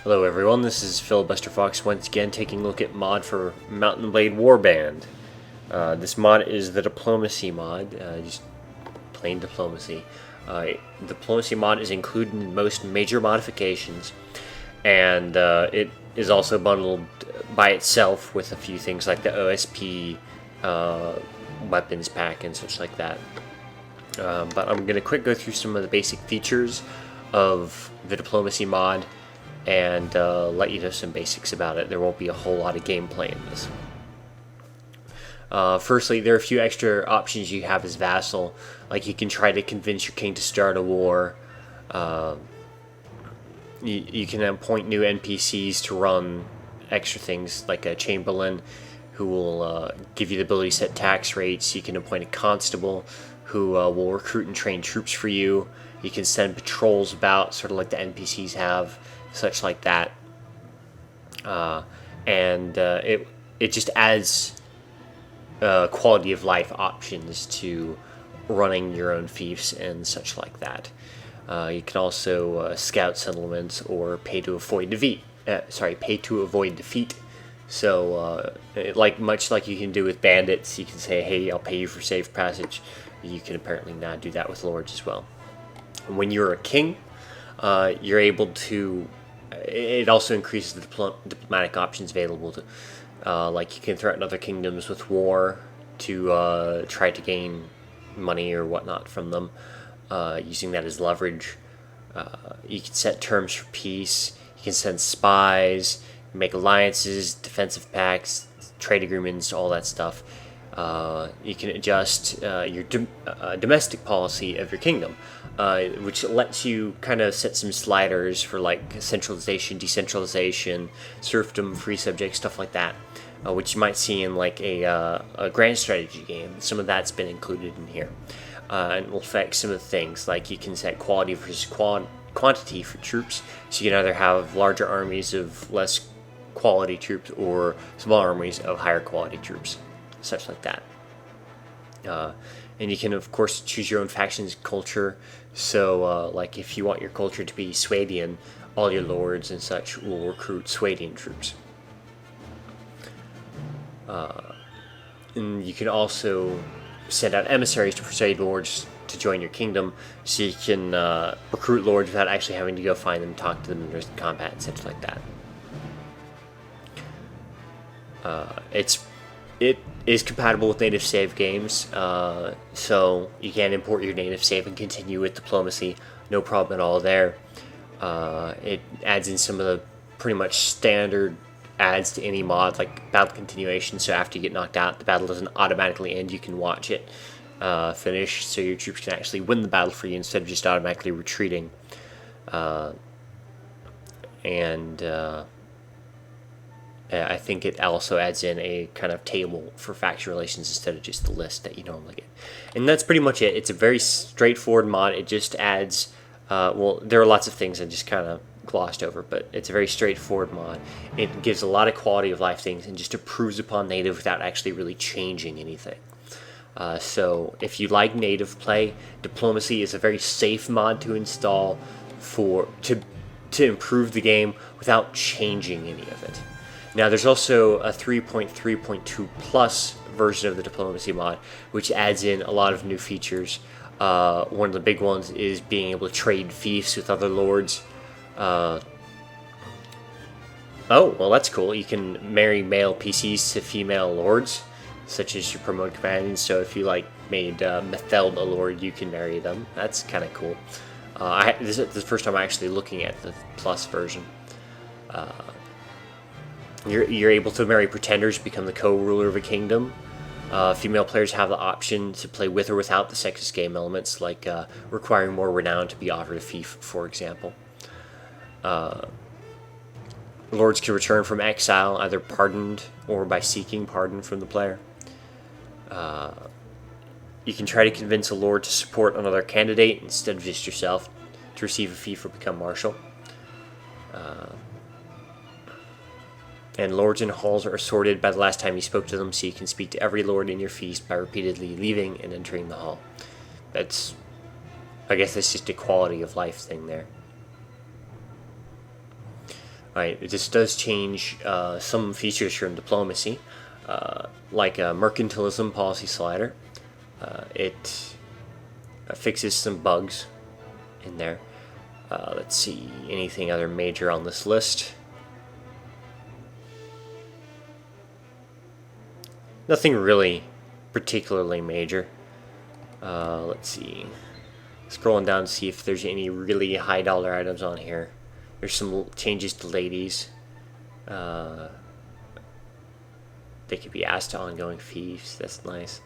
Hello everyone, this is FilibusterFox once again taking a look at mod for Mount and Blade Warband. This mod is the Diplomacy mod, just plain Diplomacy. Diplomacy mod is included in most major modifications, and it is also bundled by itself with a few things like the OSP weapons pack and such like that. But I'm going to quick go through some of the basic features of the Diplomacy mod and let you know some basics about it. There won't be a whole lot of gameplay in this. Firstly, there are a few extra options you have as vassal, like you can try to convince your king to start a war. You can appoint new NPCs to run extra things, like a chamberlain who will give you the ability to set tax rates. You can appoint a constable who will recruit and train troops for you. You can send patrols about, sort of like the NPCs have, such like that. It just adds quality of life options to running your own fiefs and such like that. You can also scout settlements or pay to avoid defeat. So, much like you can do with bandits, you can say, "Hey, I'll pay you for safe passage." You can apparently now do that with lords as well. When you're a king, you're able to. It also increases the diplomatic options available to, like you can threaten other kingdoms with war to try to gain money or whatnot from them, using that as leverage. You can set terms for peace. You can send spies, make alliances, defensive pacts, trade agreements, all that stuff. You can adjust your domestic policy of your kingdom, which lets you kind of set some sliders for like centralization, decentralization, serfdom, free subjects, stuff like that, which you might see in like a grand strategy game. Some of that's been included in here, and will affect some of the things, like you can set quality versus quantity for troops, so you can either have larger armies of less quality troops or small armies of higher quality troops, such like that. And you can, of course, choose your own faction's culture. So, like, if you want your culture to be Swadian, all your lords and such will recruit Swadian troops. And you can also send out emissaries to persuade lords to join your kingdom, so you can recruit lords without actually having to go find them, talk to them in combat, and such like that. It is compatible with native save games, so you can import your native save and continue with diplomacy, no problem at all there. It adds in some of the pretty much standard adds to any mod, like battle continuation, so after you get knocked out, the battle doesn't automatically end, you can watch it finish, so your troops can actually win the battle for you instead of just automatically retreating. I think it also adds in a kind of table for faction relations instead of just the list that you normally get. And that's pretty much it. It's a very straightforward mod. It just adds, well, there are lots of things I just kind of glossed over, but it's a very straightforward mod. It gives a lot of quality of life things and just improves upon native without actually really changing anything. So if you like native play, Diplomacy is a very safe mod to install to improve the game without changing any of it. Now, there's also a 3.3.2 plus version of the Diplomacy mod, which adds in a lot of new features. One of the big ones is being able to trade fiefs with other lords. Oh, well, that's cool. You can marry male PCs to female lords, such as your promoted companions. So if you like made Metheld a lord, you can marry them. That's kind of cool. This is the first time I'm actually looking at the plus version. You're able to marry pretenders, become the co-ruler of a kingdom. Female players have the option to play with or without the sexist game elements, like requiring more renown to be offered a fief, for example. Lords can return from exile, either pardoned or by seeking pardon from the player. You can try to convince a lord to support another candidate instead of just yourself to receive a fief or become marshal. And lords and halls are assorted by the last time you spoke to them, so you can speak to every lord in your feast by repeatedly leaving and entering the hall. I guess that's just a quality of life thing there. Right, it just does change some features from diplomacy, like a mercantilism policy slider. It fixes some bugs in there. Let's see, anything other major on this list? Nothing really particularly major. Let's see. Scrolling down to see if there's any really high dollar items on here. There's some changes to ladies. They could be asked to ongoing fees. That's nice.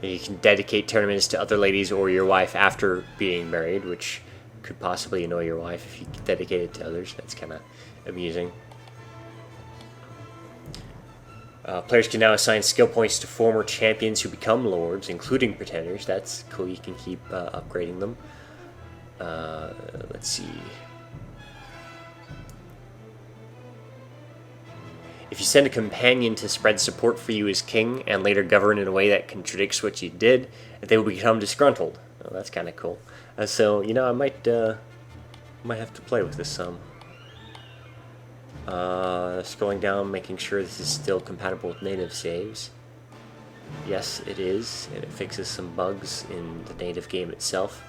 You can dedicate tournaments to other ladies or your wife after being married, which could possibly annoy your wife if you dedicate it to others. That's kind of amusing. Players can now assign skill points to former champions who become lords, including pretenders. That's cool. You can keep upgrading them. Let's see. If you send a companion to spread support for you as king and later govern in a way that contradicts what you did, they will become disgruntled. Oh, that's kind of cool. So, you know, I might have to play with this some. Scrolling down, making sure this is still compatible with native saves. Yes, it is, and it fixes some bugs in the native game itself.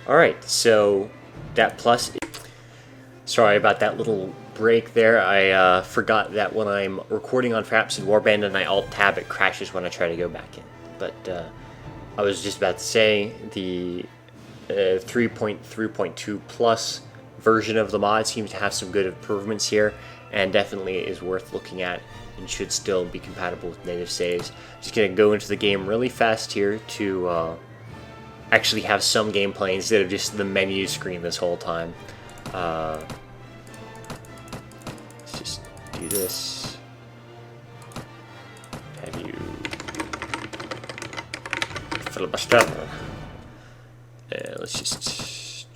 Alright, so that plus... Sorry about that little break there. I forgot that when I'm recording on Mount and Warband and I alt-tab, it crashes when I try to go back in. But I was just about to say, the 3.3.2 plus version of the mod seems to have some good improvements here, and definitely is worth looking at and should still be compatible with native saves. Just going to go into the game really fast here to actually have some gameplay instead of just the menu screen this whole time. Let's just do this. Have you filibuster? Let's just...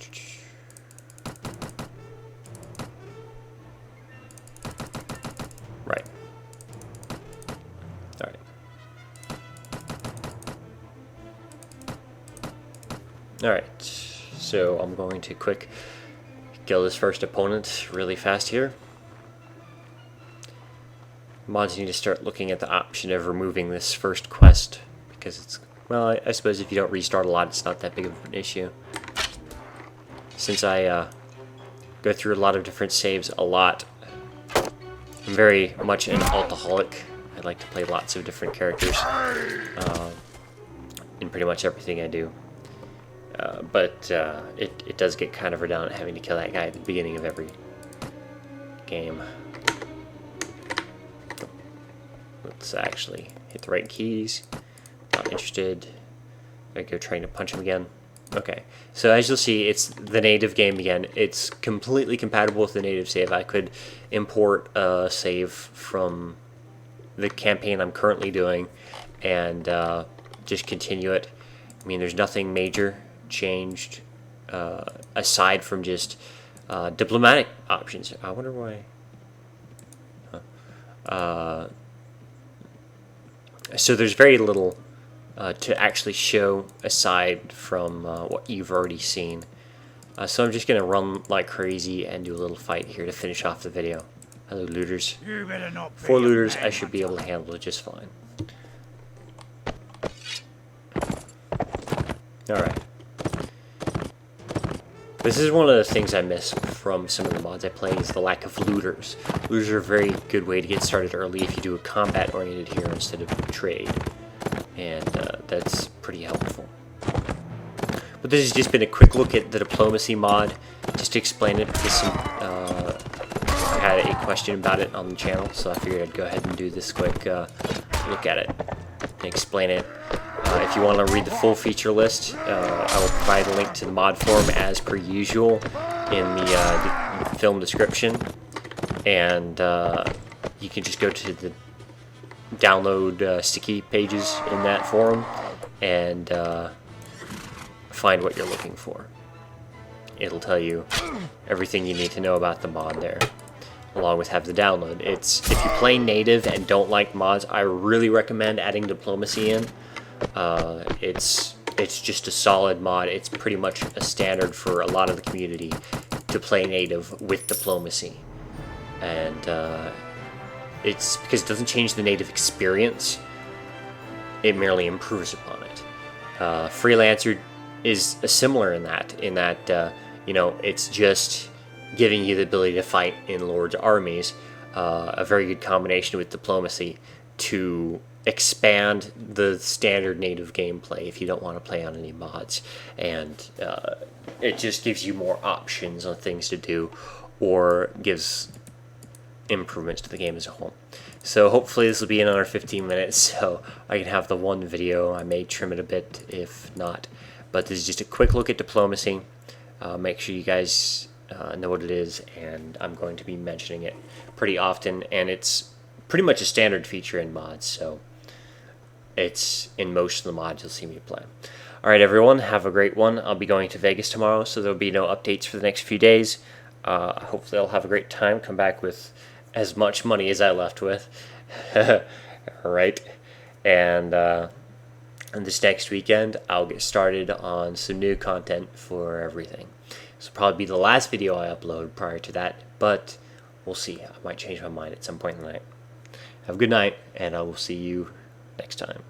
Right. Alright. Alright, so I'm going to quick kill this first opponent really fast here. Mods need to start looking at the option of removing this first quest, because it's, well, I suppose if you don't restart a lot, it's not that big of an issue. Since I go through a lot of different saves a lot, I'm very much an alcoholic. I like to play lots of different characters in pretty much everything I do. But it does get kind of redundant having to kill that guy at the beginning of every game. Let's actually hit the right keys. Not interested. I go trying to punch him again. Okay, so as you'll see, it's the native game again. It's completely compatible with the native save. I could import a save from the campaign I'm currently doing and just continue it. I mean, there's nothing major changed aside from just diplomatic options. I wonder why. So there's very little to actually show aside from what you've already seen. So I'm just going to run like crazy and do a little fight here to finish off the video. Hello, looters. 4 looters, I should be able to handle it just fine. Alright. This is one of the things I miss from some of the mods I play, is the lack of looters. Looters are a very good way to get started early if you do a combat-oriented hero instead of trade. And that's pretty helpful. But this has just been a quick look at the diplomacy mod, just to explain it, because some I had a question about it on the channel, so I figured I'd go ahead and do this quick look at it and explain it. If you want to read the full feature list, I will provide a link to the mod forum as per usual in the film description, and you can just go to the download sticky pages in that forum and find what you're looking for. It'll tell you everything you need to know about the mod there, along with have the download. If you play native and don't like mods, I really recommend adding diplomacy in. It's it's just a solid mod. It's pretty much a standard for a lot of the community to play native with diplomacy. And it's because it doesn't change the native experience, it merely improves upon it. Freelancer is similar in that you know, it's just giving you the ability to fight in Lord's armies, a very good combination with diplomacy to expand the standard native gameplay if you don't want to play on any mods, and it just gives you more options on things to do, or gives improvements to the game as a whole. So hopefully this will be another 15 minutes, so I can have the one video. I may trim it a bit if not, but this is just a quick look at diplomacy. Make sure you guys know what it is, and I'm going to be mentioning it pretty often, and it's pretty much a standard feature in mods, so it's in most of the mods you'll see me play. Alright everyone, have a great one. I'll be going to Vegas tomorrow, so there'll be no updates for the next few days. Hopefully I'll have a great time, come back with as much money as I left with. Alright, and this next weekend I'll get started on some new content for everything. This will probably be the last video I upload prior to that, but we'll see. I might change my mind at some point in the night. Have a good night, and I will see you next time.